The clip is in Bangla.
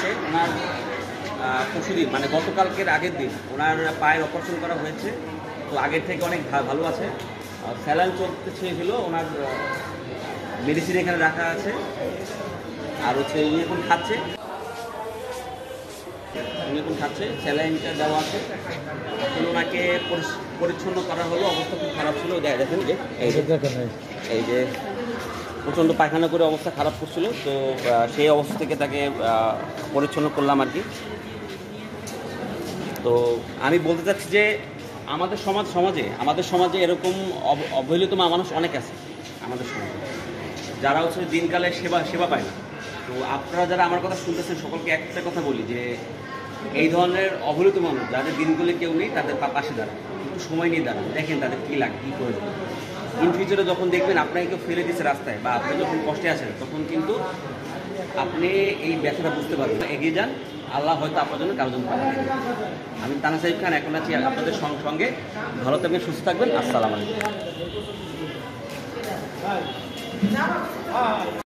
হচ্ছে ওনার পরশুদিন মানে গতকালকের আগের দিন ওনার পায়ের অপারেশন করা হয়েছে, তো আগের থেকে অনেক ভালো আছে। স্যালাইন চলতেছে হলো, ওনার মেডিসিন এখানে রাখা আছে, আর হচ্ছে উনি এখন খাচ্ছে, স্যালাইনটা দেওয়া আছে। এখন ওনাকে পরিচ্ছন্ন করা হলো, অবস্থা খুব খারাপ ছিল। দেখেন যে এই যে প্রচণ্ড পায়খানা করে অবস্থা খারাপ করছিল, তো সেই অবস্থা থেকে তাকে পরিচ্ছন্ন করলাম আর কি। তো আমি বলতে চাচ্ছি যে আমাদের সমাজে এরকম অবহেলিত মানুষ অনেক আছে আমাদের সমাজে, যারা হচ্ছে দিনকালে সেবা পায় না। তো আপনারা যারা আমার কথা শুনতেছেন সকলকে একটা কথা বলি যে এই ধরনের অবহেলিত মানুষ যাদের দিনগুলি কেউ নেই, তাদের পাশে দাঁড়ান, একটু সময় নিয়ে দাঁড়ান, দেখেন তাদের কী লাগে, কী প্রয়োজন। ইন ফিউচারে যখন দেখবেন আপনাকে কেউ ফেলে দিচ্ছে রাস্তায় বা আপনি যখন কষ্টে আছেন, তখন কিন্তু আপনি এই ব্যথাটা বুঝতে পারবেন। এগিয়ে যান, আল্লাহ হয়তো আপনার জন্য কারোর জন্য পাঠাবেন। আমি তানা সাহিব খান, এখন আছি আপনাদের সঙ্গে। ভালো থাকবেন, সুস্থ থাকবেন। আসসালামু আলাইকুম।